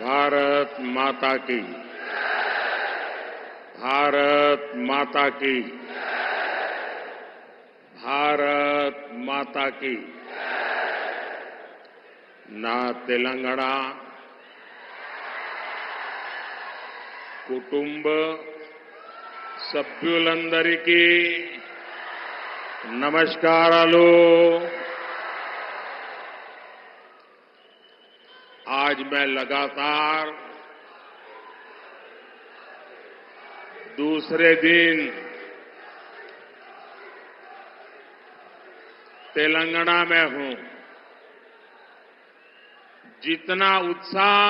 भारत माता की। भारत माता की। भारत माता की। నా తెలంగాణ కుటుంబ సభ్యులందరికీ నమస్కారాలు। आज मैं लगातार दूसरे दिन तेलंगाना में हूं। जितना उत्साह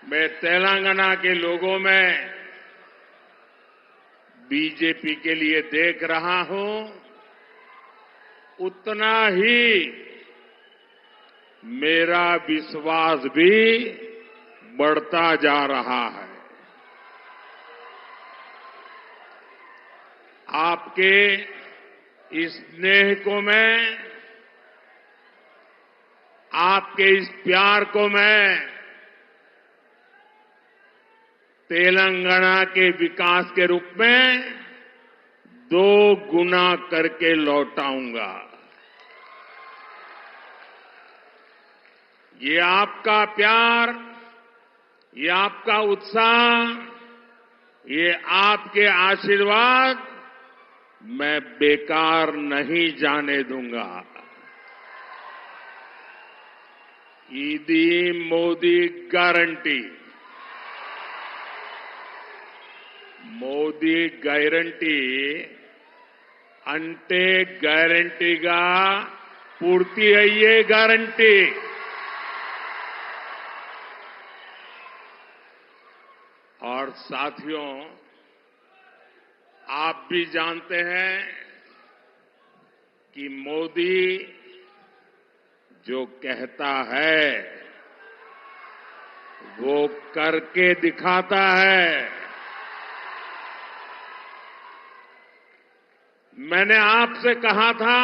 मैं तेलंगाना के लोगों में बीजेपी के लिए देख रहा हूं, उतना ही मेरा विश्वास भी बढ़ता जा रहा है। आपके इस स्नेह को मैं, आपके इस प्यार को मैं तेलंगाना के विकास के रूप में 2 गुना करके लौटाऊंगा। ये आपका प्यार, ये आपका उत्साह, ये आपके आशीर्वाद मैं बेकार नहीं जाने दूंगा। ఇది మోదీ గ్యారంటీ। మోదీ గ్యారంటీ అంటే గ్యారంటీగా పూర్తి అయ్యే గ్యారంటీ। और साथियों, आप भी जानते हैं कि मोदी जो कहता है वो करके दिखाता है। मैंने आपसे कहा था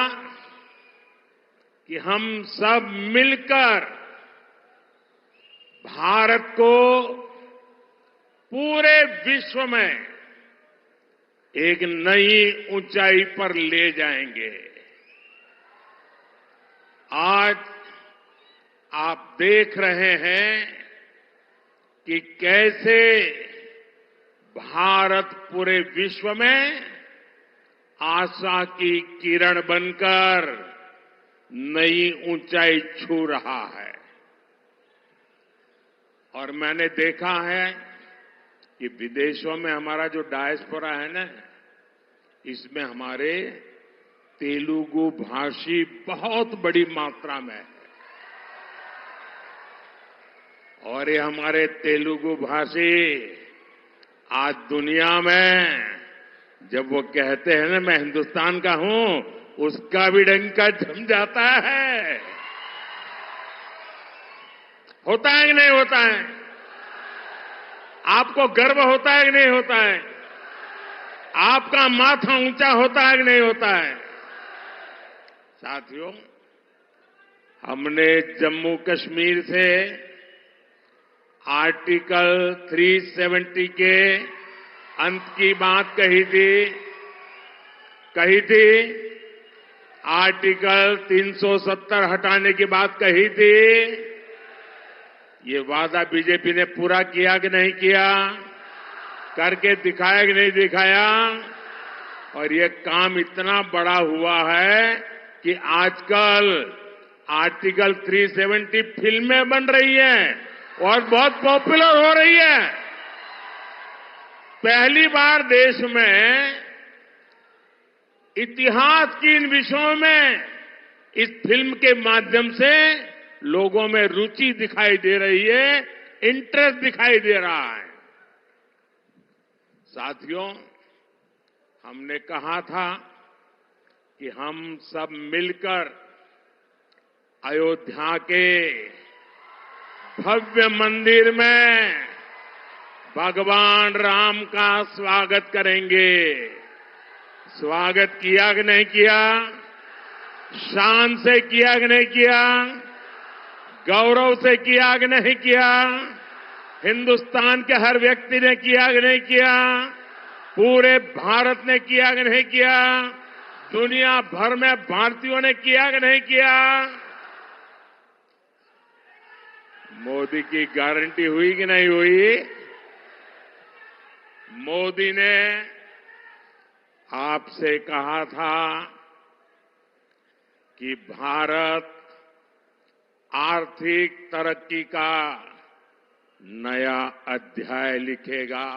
कि हम सब मिलकर भारत को पूरे विश्व में एक नई ऊंचाई पर ले जाएंगे। आज आप देख रहे हैं कि कैसे भारत पूरे विश्व में आशा की किरण बनकर नई ऊंचाई छू रहा है। और मैंने देखा है कि विदेशों में हमारा जो डायस्पोरा है ना, इसमें हमारे तेलुगु भाषी बहुत बड़ी मात्रा में है। और ये हमारे तेलुगु भाषी आज दुनिया में जब वो कहते हैं ना मैं हिंदुस्तान का हूं, उसका भी डंका जम जाता है। होता है कि नहीं होता है? आपको गर्व होता है कि नहीं होता है? आपका माथा ऊंचा होता है कि नहीं होता है? साथियों, हमने जम्मू कश्मीर से आर्टिकल 370 के अंत की बात कही थी। आर्टिकल 370 हटाने की बात कही थी। ये वादा बीजेपी ने पूरा किया कि नहीं किया? करके दिखाया कि नहीं दिखाया? और ये काम इतना बड़ा हुआ है कि आजकल आर्टिकल 370 फिल्में बन रही हैं और बहुत पॉपुलर हो रही है। पहली बार देश में इतिहास की इन विषयों में इस फिल्म के माध्यम से लोगों में रुचि दिखाई दे रही है, इंटरेस्ट दिखाई दे रहा है। साथियों, हमने कहा था कि हम सब मिलकर अयोध्या के भव्य मंदिर में भगवान राम का स्वागत करेंगे। स्वागत किया कि नहीं किया? शान से किया कि नहीं किया? गौरव से किया कि नहीं किया? हिंदुस्तान के हर व्यक्ति ने किया कि नहीं किया? पूरे भारत ने किया कि नहीं किया? दुनिया भर में भारतीयों ने किया कि नहीं किया? मोदी की गारंटी हुई कि नहीं हुई? मोदी ने आपसे कहा था कि भारत आर्थिक तरक्की का नया अध्याय लिखेगा।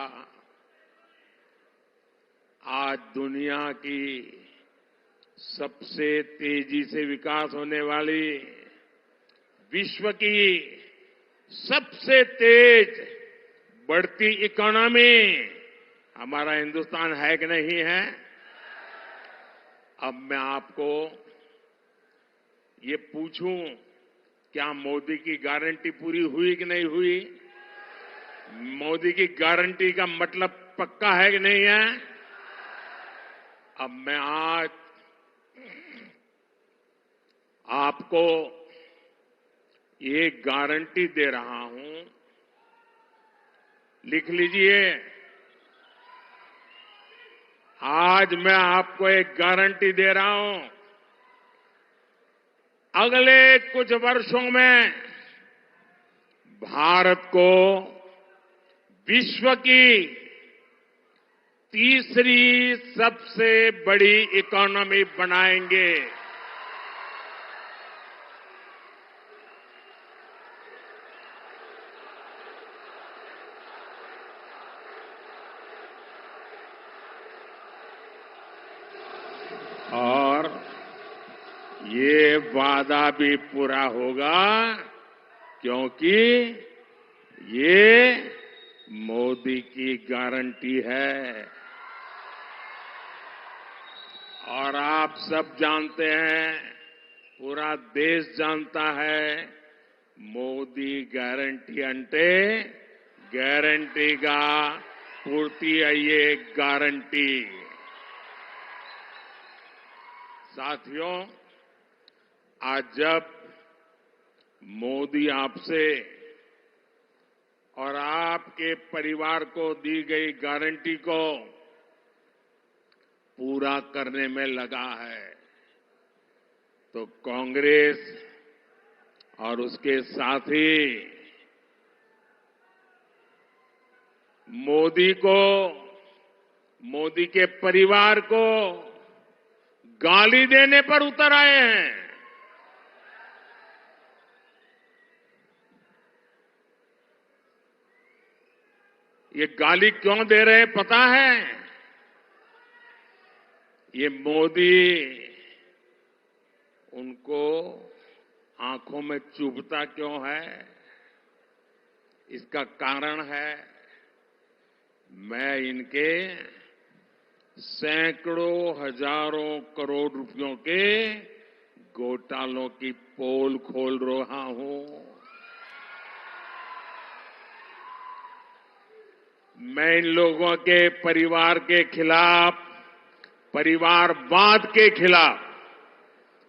आज दुनिया की सबसे तेजी से विकास होने वाली, विश्व की सबसे तेज बढ़ती इकोनॉमी हमारा हिंदुस्तान है कि नहीं है? अब मैं आपको ये पूछूं, क्या मोदी की गारंटी पूरी हुई कि नहीं हुई? मोदी की गारंटी का मतलब पक्का है कि नहीं है? अब मैं आज आपको ये गारंटी दे रहा हूं, लिख लीजिए। आज मैं आपको एक गारंटी दे रहा हूं, अगले कुछ वर्षों में भारत को विश्व की तीसरी सबसे बड़ी इकोनॉमी बनाएंगे। और ये वादा भी पूरा होगा क्योंकि ये मोदी की गारंटी है। और आप सब जानते हैं, पूरा देश जानता है, మోదీ గ్యారంటీ అంటే గ్యారంటీగా పూర్తి అయ్యే गारंटी। साथियों, आज जब मोदी आपसे और आपके परिवार को दी गई गारंटी को पूरा करने में लगा है, तो कांग्रेस और उसके साथी मोदी को, मोदी के परिवार को गाली देने पर उतर आए हैं। ये गाली क्यों दे रहे हैं पता है? ये मोदी उनको आंखों में चुभता क्यों है, इसका कारण है, मैं इनके सैकड़ों हजारों करोड़ रुपयों के घोटालों की पोल खोल रहा हूं। मैं इन लोगों के परिवार के खिलाफ, परिवारवाद के खिलाफ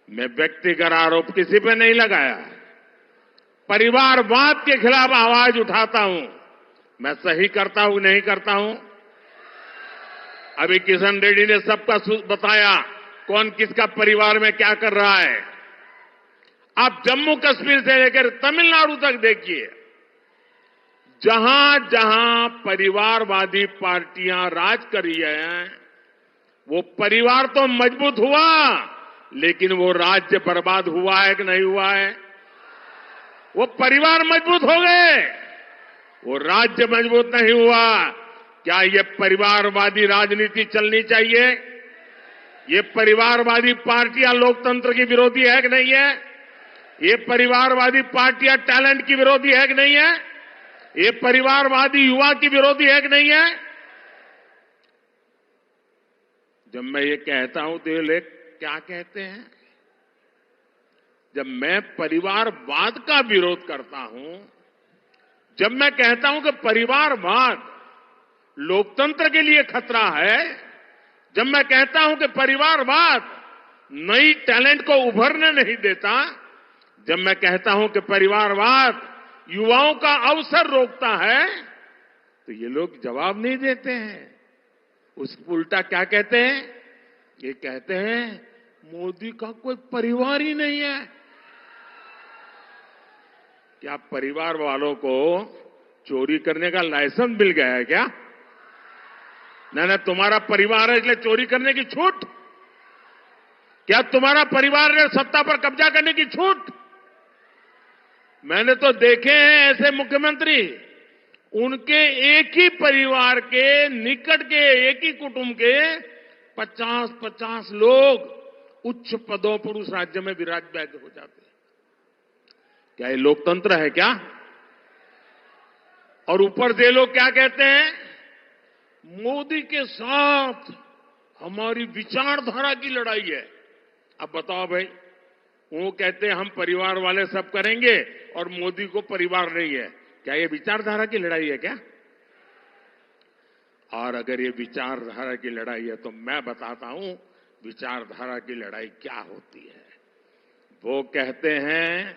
मैं व्यक्तिगत आरोप किसी पे नहीं लगाया है। परिवारवाद के खिलाफ आवाज उठाता हूं। मैं सही करता हूं नहीं करता हूं? अभी किशन रेड्डी ने सबका बताया कौन किसका परिवार में क्या कर रहा है। आप जम्मू कश्मीर से लेकर तमिलनाडु तक देखिए, जहां जहां परिवारवादी पार्टियां राज कर रही हैं, वो परिवार तो मजबूत हुआ, लेकिन वो राज्य बर्बाद हुआ है कि नहीं हुआ है? वो परिवार मजबूत हो गए, वो राज्य मजबूत नहीं हुआ। क्या ये परिवारवादी राजनीति चलनी चाहिए? ये परिवारवादी पार्टियां लोकतंत्र की विरोधी है कि नहीं है? ये परिवारवादी पार्टियां टैलेंट की विरोधी है कि नहीं है? ये परिवारवादी युवा की विरोधी है कि नहीं है? जब मैं ये कहता हूं तो ये लोग क्या कहते हैं? जब मैं परिवारवाद का विरोध करता हूं, जब मैं कहता हूं कि परिवारवाद लोकतंत्र के लिए खतरा है, जब मैं कहता हूं कि परिवारवाद नई टैलेंट को उभरने नहीं देता, जब मैं कहता हूं कि परिवारवाद युवाओं का अवसर रोकता है, तो ये लोग जवाब नहीं देते हैं। उस उल्टा क्या कहते हैं? ये कहते हैं मोदी का कोई परिवार ही नहीं है। क्या परिवार वालों को चोरी करने का लाइसेंस मिल गया है क्या? ना तुम्हारा परिवार है इसलिए चोरी करने की छूट? क्या तुम्हारा परिवार ने सत्ता पर कब्जा करने की छूट? मैंने तो देखे हैं ऐसे मुख्यमंत्री, उनके एक ही परिवार के निकट के एक ही कुटुंब के 50-50 लोग उच्च पदों पर उस राज्य में विराजमान हो जाते हैं। क्या ये लोकतंत्र है क्या? और ऊपर से लोग क्या कहते हैं? मोदी के साथ हमारी विचारधारा की लड़ाई है। अब बताओ भाई, वो कहते हैं हम परिवार वाले सब करेंगे और मोदी को परिवार नहीं है। क्या ये विचारधारा की लड़ाई है क्या? और अगर ये विचारधारा की लड़ाई है तो मैं बताता हूं विचारधारा की लड़ाई क्या होती है। वो कहते हैं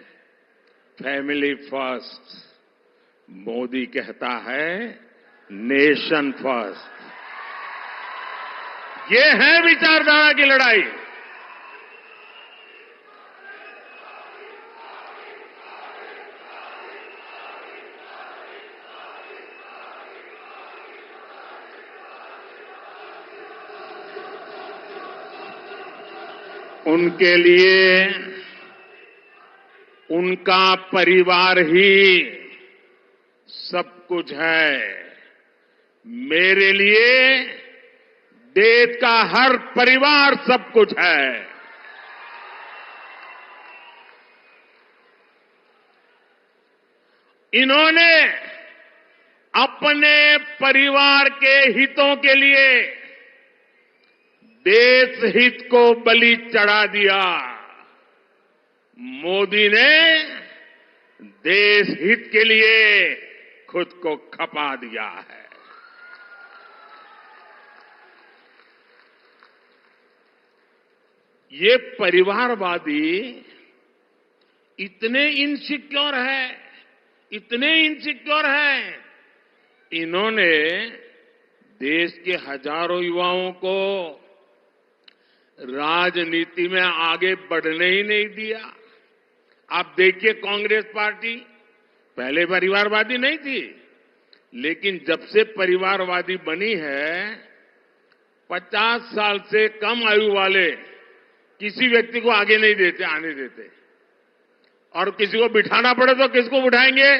फैमिली फर्स्ट, मोदी कहता है नेशन फर्स्ट। ये है विचारधारा की लड़ाई। उनके लिए उनका परिवार ही सब कुछ है। मेरे लिए देश का हर परिवार सब कुछ है। इन्होंने अपने परिवार के हितों के लिए देश हित को बलि चढ़ा दिया। मोदी ने देश हित के लिए खुद को खपा दिया है। ये परिवारवादी इतने इनसिक्योर है, इन्होंने देश के हजारों युवाओं को राजनीति में आगे बढ़ने ही नहीं दिया। आप देखिए, कांग्रेस पार्टी पहले परिवारवादी नहीं थी, लेकिन जब से परिवारवादी बनी है 50 साल से कम आयु वाले किसी व्यक्ति को आगे नहीं आने देते। और किसी को बिठाना पड़े तो किसको बिठाएंगे?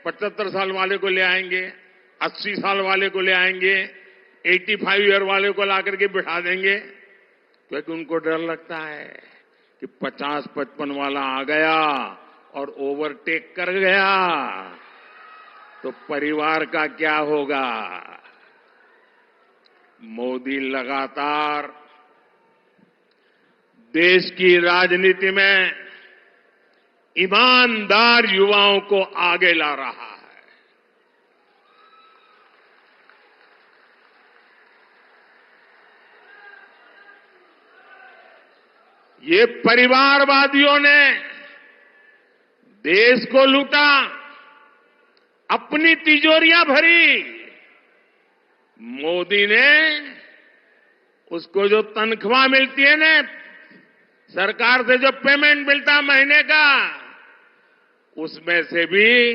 75 साल वाले को ले आएंगे, 80 साल वाले को ले आएंगे, 85 ईयर वाले को ला करके बिठा देंगे, क्योंकि उनको डर लगता है कि 50-55 वाला आ गया और ओवरटेक कर गया तो परिवार का क्या होगा। मोदी लगातार देश की राजनीति में ईमानदार युवाओं को आगे ला रहा है। ये परिवारवादियों ने देश को लूटा, अपनी तिजोरियां भरी। मोदी ने उसको जो तनख्वाह मिलती है ना, सरकार से जो पेमेंट मिलता महीने का, उसमें से भी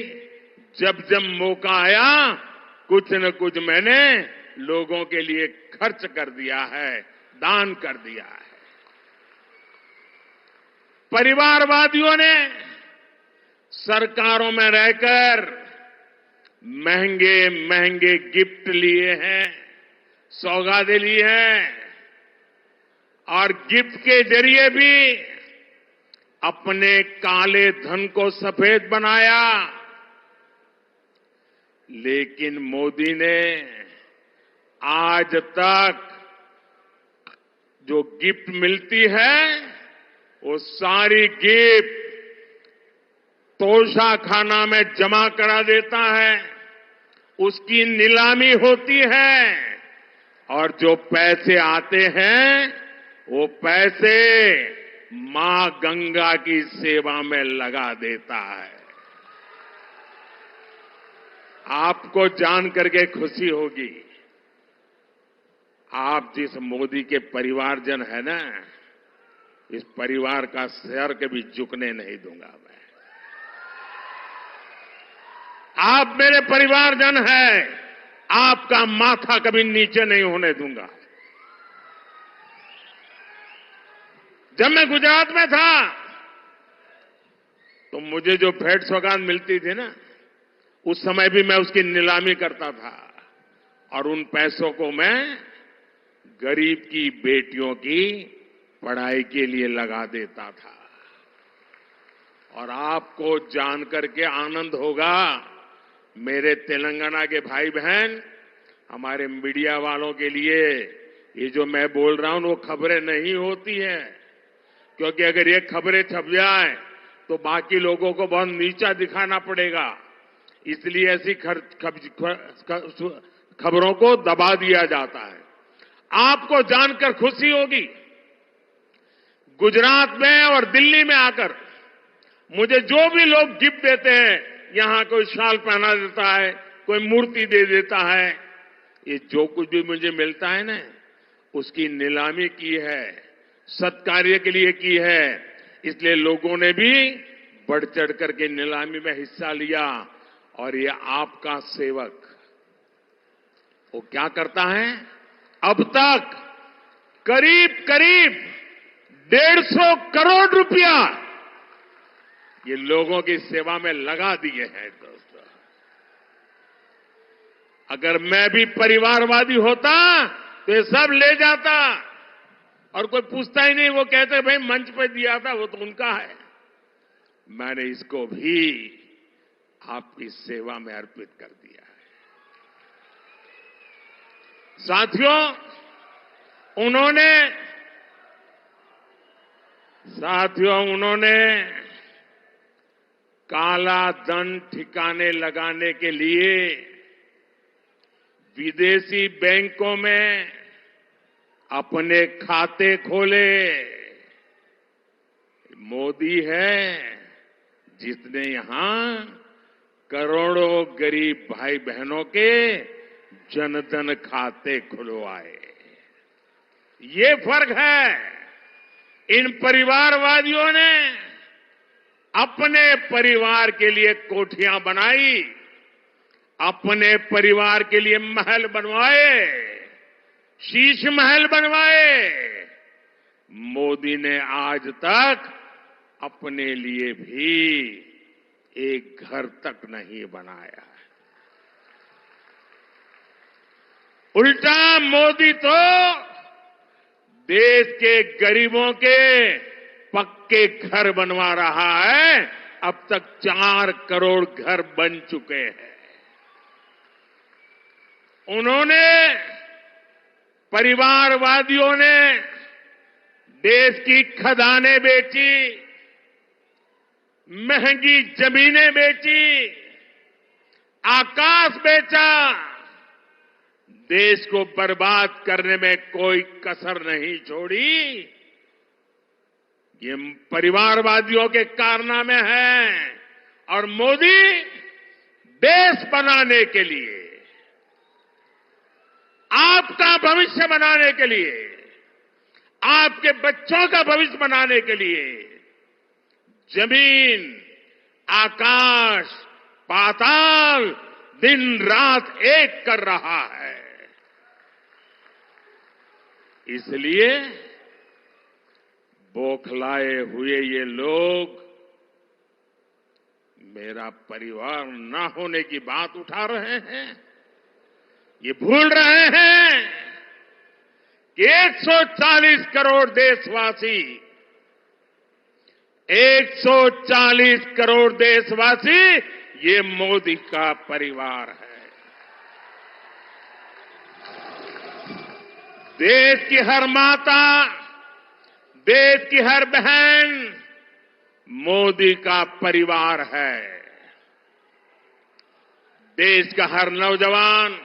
जब जब मौका आया कुछ न कुछ मैंने लोगों के लिए खर्च कर दिया है, दान कर दिया है। परिवारवादियों ने सरकारों में रहकर महंगे महंगे गिफ्ट लिए हैं, सौगातें ली हैं, और गिफ्ट के जरिए भी अपने काले धन को सफेद बनाया। लेकिन मोदी ने आज तक जो गिफ्ट मिलती है वो सारी गिफ्ट तोशाखाना में जमा करा देता है, उसकी नीलामी होती है, और जो पैसे आते हैं वो पैसे मां गंगा की सेवा में लगा देता है। आपको जान करके खुशी होगी, आप जिस मोदी के परिवारजन है ना, इस परिवार का सर कभी झुकने नहीं दूंगा मैं। आप मेरे परिवारजन हैं, आपका माथा कभी नीचे नहीं होने दूंगा। जब मैं गुजरात में था तो मुझे जो भेंट सौगात मिलती थी ना, उस समय भी मैं उसकी नीलामी करता था और उन पैसों को मैं गरीब की बेटियों की पढ़ाई के लिए लगा देता था। और आपको जानकर के आनंद होगा, मेरे तेलंगाना के भाई बहन, हमारे मीडिया वालों के लिए ये जो मैं बोल रहा हूं वो खबरें नहीं होती है, क्योंकि अगर ये खबरें छप जाए तो बाकी लोगों को बहुत नीचा दिखाना पड़ेगा। इसलिए ऐसी खबरों को दबा दिया जाता है। आपको जानकर खुशी होगी, गुजरात में और दिल्ली में आकर मुझे जो भी लोग गिफ्ट देते हैं, यहां कोई शाल पहना देता है, कोई मूर्ति दे देता है, ये जो कुछ भी मुझे मिलता है ना, उसकी नीलामी की है, सत्कार्य के लिए की है। इसलिए लोगों ने भी बढ़ चढ़ करके नीलामी में हिस्सा लिया। और ये आपका सेवक वो क्या करता है, अब तक करीब करीब 150 करोड़ रुपया ये लोगों की सेवा में लगा दिए हैं। दोस्तों, अगर मैं भी परिवारवादी होता तो ये सब ले जाता और कोई पूछता ही नहीं। वो कहते भाई मंच पे दिया था, वो तो उनका है। मैंने इसको भी आपकी सेवा में अर्पित कर दिया है। साथियों, उन्होंने काला धन ठिकाने लगाने के लिए विदेशी बैंकों में अपने खाते खोले। मोदी है जिसने यहां करोड़ों गरीब भाई बहनों के जनधन खाते खुलवाए। ये फर्क है। इन परिवारवादियों ने अपने परिवार के लिए कोठियां बनाई, अपने परिवार के लिए महल बनवाए, शीश महल बनवाए। मोदी ने आज तक अपने लिए भी एक घर तक नहीं बनाया। उल्टा मोदी तो देश के गरीबों के पक्के घर बनवा रहा है। अब तक 4 करोड़ घर बन चुके हैं। परिवारवादियों ने देश की खदानें बेची, महंगी जमीनें बेची, आकाश बेचा। देश को बर्बाद करने में कोई कसर नहीं छोड़ी। ये परिवारवादियों के कारनामे हैं। और मोदी देश बनाने के लिए, आपका भविष्य बनाने के लिए, आपके बच्चों का भविष्य बनाने के लिए जमीन, आकाश, पाताल दिन रात एक कर रहा है। इसलिए बौखलाए हुए ये लोग मेरा परिवार ना होने की बात उठा रहे हैं। ये भूल रहे हैं कि 140 करोड़ देशवासी, 140 करोड़ देशवासी ये मोदी का परिवार है। देश की हर माता, देश की हर बहन मोदी का परिवार है। देश का हर नौजवान,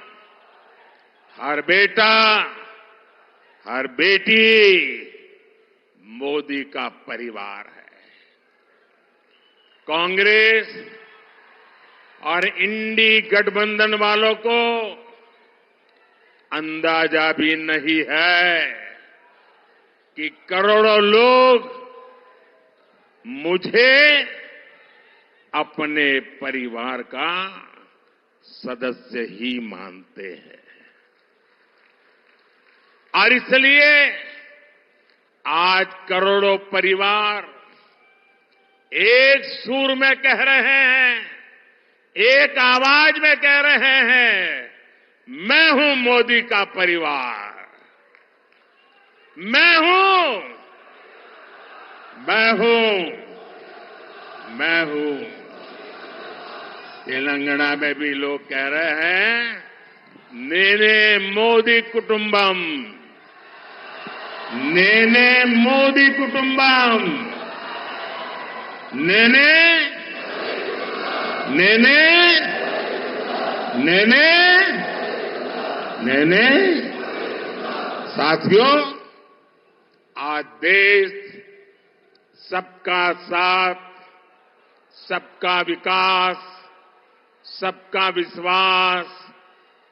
हर बेटा, हर बेटी मोदी का परिवार है। कांग्रेस और इंडी गठबंधन वालों को अंदाजा भी नहीं है कि करोड़ों लोग मुझे अपने परिवार का सदस्य ही मानते हैं। और इसलिए आज करोड़ों परिवार एक सुर में कह रहे हैं, एक आवाज में कह रहे हैं, मैं हूं मोदी का परिवार, मैं हूं, मैं हूं, मैं हूं। तेलंगाना में भी लोग कह रहे हैं, नेने मोदी कुटुंबम, नेने मोदी कुटुंबम, नेने नेने नेने नेने। साथियों, आज देश सबका साथ, सबका विकास, सबका विश्वास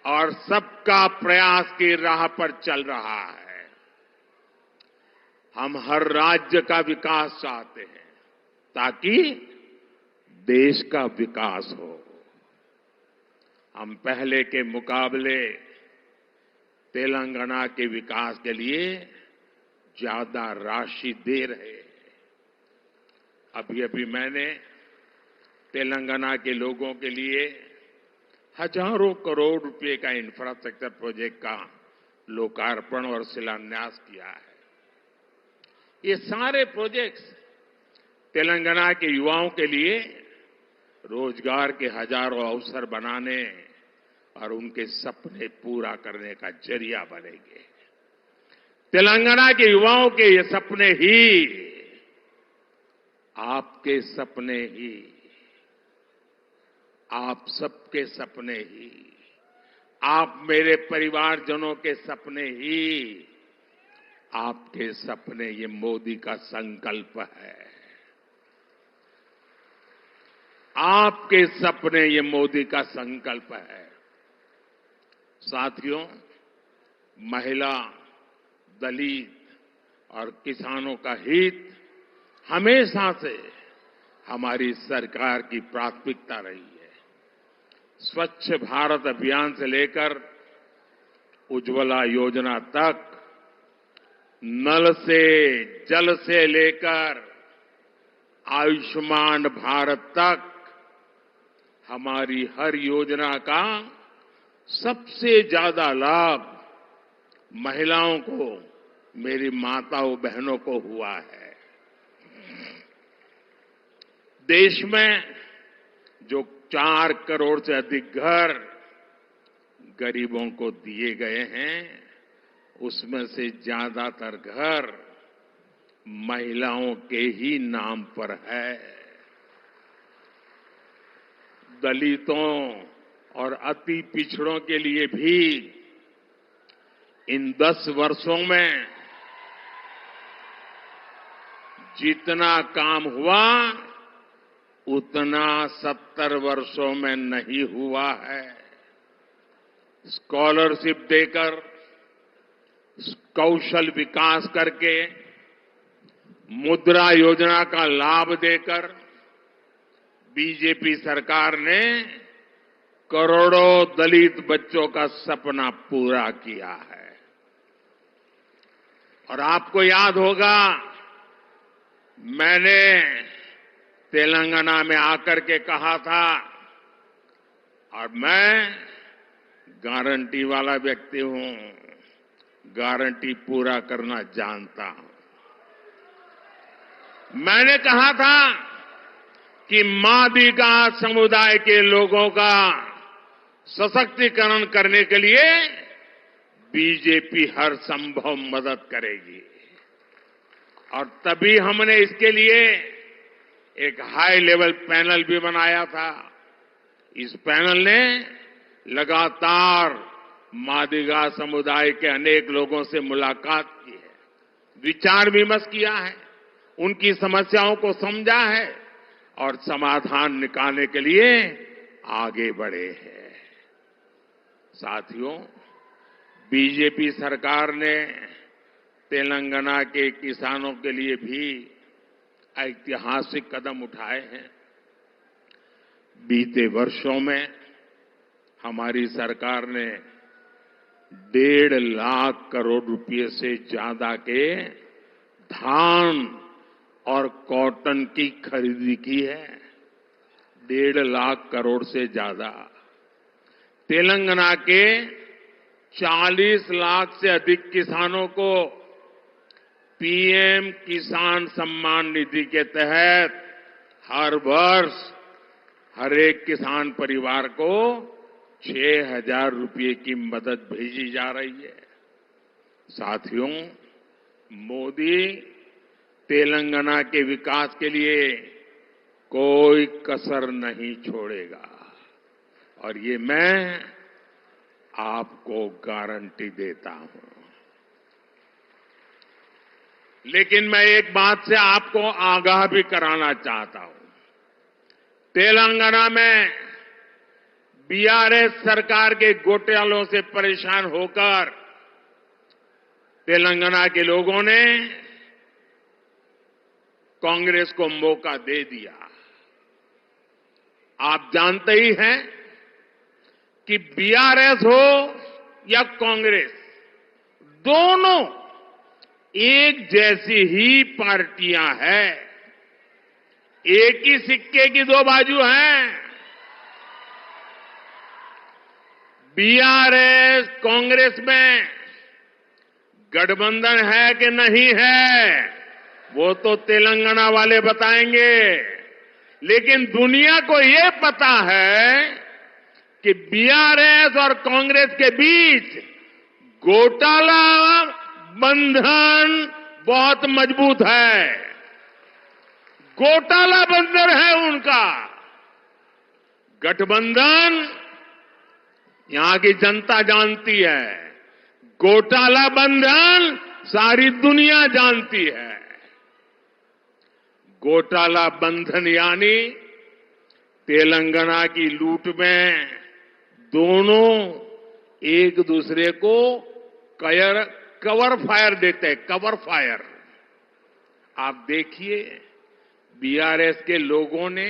और सबका प्रयास की राह पर चल रहा है। हम हर राज्य का विकास चाहते हैं ताकि देश का विकास हो। हम पहले के मुकाबले तेलंगाना के विकास के लिए ज्यादा राशि दे रहे हैं। अभी अभी मैंने तेलंगाना के लोगों के लिए हजारों करोड़ रुपए का इंफ्रास्ट्रक्चर प्रोजेक्ट का लोकार्पण और शिलान्यास किया है। ये सारे प्रोजेक्ट्स तेलंगाना के युवाओं के लिए रोजगार के हजारों अवसर बनाने और उनके सपने पूरा करने का जरिया बनेंगे। तेलंगाना के युवाओं के ये सपने ही आपके सपने ही, आप सबके सपने ही, आप मेरे परिवारजनों के सपने ही, आपके सपने, ये मोदी का संकल्प है। आपके सपने, ये मोदी का संकल्प है। साथियों, महिला, दलित और किसानों का हित हमेशा से हमारी सरकार की प्राथमिकता रही है। स्वच्छ भारत अभियान से लेकर उज्ज्वला योजना तक, नल से जल से लेकर आयुष्मान भारत तक, हमारी हर योजना का सबसे ज्यादा लाभ महिलाओं को, मेरी माताओं बहनों को हुआ है। देश में जो 4 करोड़ से अधिक घर गरीबों को दिए गए हैं, उसमें से ज्यादातर घर महिलाओं के ही नाम पर है। दलितों और अति पिछड़ों के लिए भी इन 10 वर्षों में जितना काम हुआ उतना 70 वर्षों में नहीं हुआ है। स्कॉलरशिप देकर, कौशल विकास करके, मुद्रा योजना का लाभ देकर बीजेपी सरकार ने करोड़ों दलित बच्चों का सपना पूरा किया है। और आपको याद होगा, मैंने तेलंगाना में आकर के कहा था, और मैं गारंटी वाला व्यक्ति हूं, गारंटी पूरा करना जानता हूं। मैंने कहा था कि मादिगा समुदाय के लोगों का सशक्तिकरण करने के लिए बीजेपी हर संभव मदद करेगी। और तभी हमने इसके लिए एक हाई लेवल पैनल भी बनाया था। इस पैनल ने लगातार मादिगा समुदाय के अनेक लोगों से मुलाकात की है विचार विमर्श किया है, उनकी समस्याओं को समझा है और समाधान निकालने के लिए आगे बढ़े हैं। साथियों, बीजेपी सरकार ने तेलंगाना के किसानों के लिए भी ऐतिहासिक कदम उठाए हैं। बीते वर्षों में हमारी सरकार ने 1.5 लाख करोड़ रुपए से ज्यादा के धान और कॉटन की खरीदी की है। 1.5 लाख करोड़ से ज्यादा। तेलंगाना के 40 लाख से अधिक किसानों को पीएम किसान सम्मान निधि के तहत हर वर्ष हर एक किसान परिवार को 6,000 रुपये की मदद भेजी जा रही है। साथियों, मोदी तेलंगाना के विकास के लिए कोई कसर नहीं छोड़ेगा और ये मैं आपको गारंटी देता हूं। लेकिन मैं एक बात से आपको आगाह भी कराना चाहता हूं। तेलंगाना में बीआरएस सरकार के घोटालों से परेशान होकर तेलंगाना के लोगों ने कांग्रेस को मौका दे दिया। आप जानते ही हैं कि बीआरएस हो या कांग्रेस, दोनों एक जैसी ही पार्टियां हैं। एक ही सिक्के की दो बाजू हैं। बीआरएस कांग्रेस में गठबंधन है कि नहीं है, वो तो तेलंगाना वाले बताएंगे। लेकिन दुनिया को ये पता है कि बीआरएस और कांग्रेस के बीच घोटाला बंधन बहुत मजबूत है। घोटाला बंधन है उनका। गठबंधन यहां की जनता जानती है, घोटाला बंधन सारी दुनिया जानती है। घोटाला बंधन यानी तेलंगाना की लूट में दोनों एक दूसरे को कवर फायर देते हैं। Cover fire. आप देखिए, बीआरएस के लोगों ने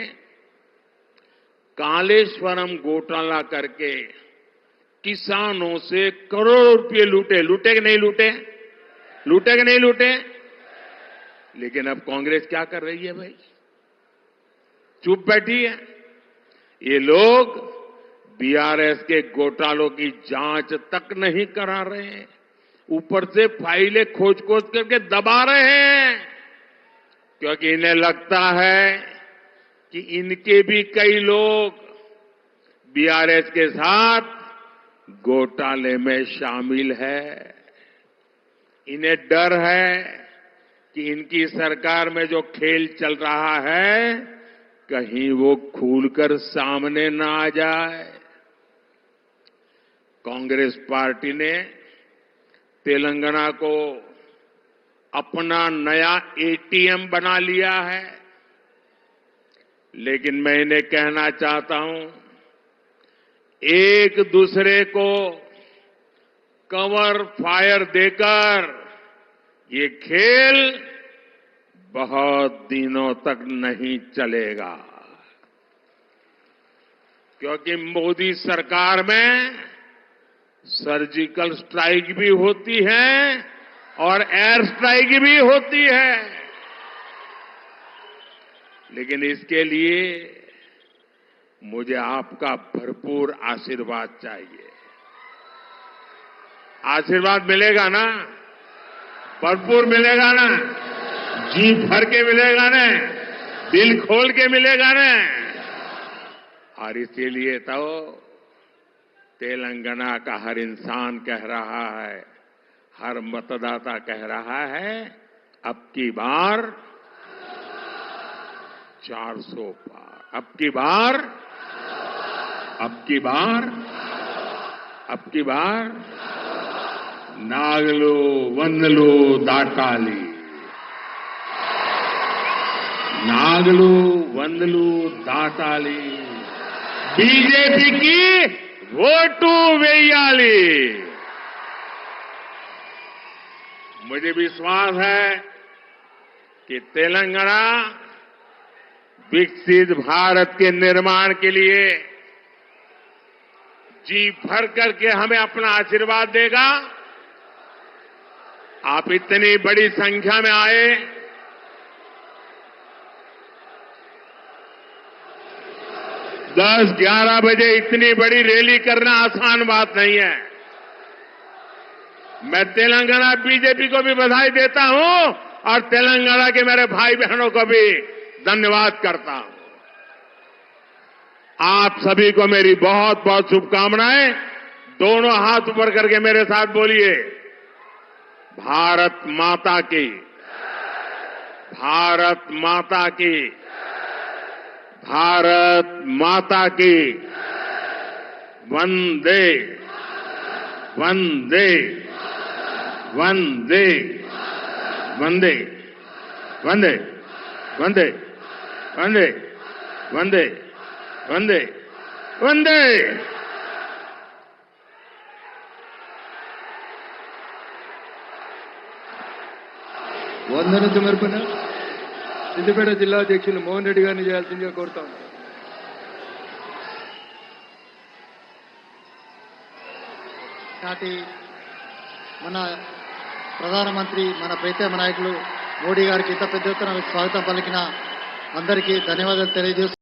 कालेश्वरम घोटाला करके किसानों से करोड़ों रुपए लूटे। लूटे कि नहीं लूटे? लूटे कि नहीं लूटे? लेकिन अब कांग्रेस क्या कर रही है भाई? चुप बैठी है। ये लोग बीआरएस के घोटालों की जांच तक नहीं करा रहे हैं, ऊपर से फाइलें खोज खोज करके दबा रहे हैं, क्योंकि इन्हें लगता है कि इनके भी कई लोग बीआरएस के साथ घोटाले में शामिल है। इन्हें डर है कि इनकी सरकार में जो खेल चल रहा है कहीं वो खुलकर सामने ना आ जाए। कांग्रेस पार्टी ने तेलंगाना को अपना नया एटीएम बना लिया है। लेकिन मैं इन्हें कहना चाहता हूं, एक दूसरे को कवर फायर देकर ये खेल बहुत दिनों तक नहीं चलेगा, क्योंकि मोदी सरकार में सर्जिकल स्ट्राइक भी होती है और एयर स्ट्राइक भी होती है। लेकिन इसके लिए मुझे आपका भरपूर आशीर्वाद चाहिए। आशीर्वाद मिलेगा ना? भरपूर मिलेगा ना? जी भर के मिलेगा ना? दिल खोल के मिलेगा ना? और इसीलिए तो तेलंगाना का हर इंसान कह रहा है, हर मतदाता कह रहा है, अब की बार 400 पार, अब की बार, अब की बार, अब की बार నాగలు వందలు దాటాలి. నాగలు వందలు దాటాలి. బీజేపీకి ఓటు వేయాలి. मुझे विश्वास है कि तेलंगाना विकसित भारत के निर्माण के लिए जी भर करके हमें अपना आशीर्वाद देगा. आप इतनी बड़ी संख्या में आए. दस 11 बजे इतनी बड़ी रैली करना आसान बात नहीं है. मैं तेलंगाना बीजेपी को भी बधाई देता हूं और तेलंगाना के मेरे भाई बहनों को भी धन्यवाद करता हूं. आप सभी को मेरी बहुत बहुत शुभकामनाएं. दोनों हाथ ऊपर करके मेरे साथ बोलिए, भारत माता की, भारत माता की, भारत माता की. वंदे वंदे वंदे वंदे वंदे वंदे वंदे वंदे वंदे वंदे. వందన సమర్పణ సిద్దిపేట జిల్లా అధ్యక్షులు మోహన్ రెడ్డి గారిని చేయాల్సిందిగా కోరుతాం. నాటి మన ప్రధానమంత్రి మన ప్రీతమ నాయకులు మోడీ గారికి ఇంత పెద్ద ఎత్తున స్వాగతం పలికిన అందరికీ ధన్యవాదాలు తెలియజేస్తూ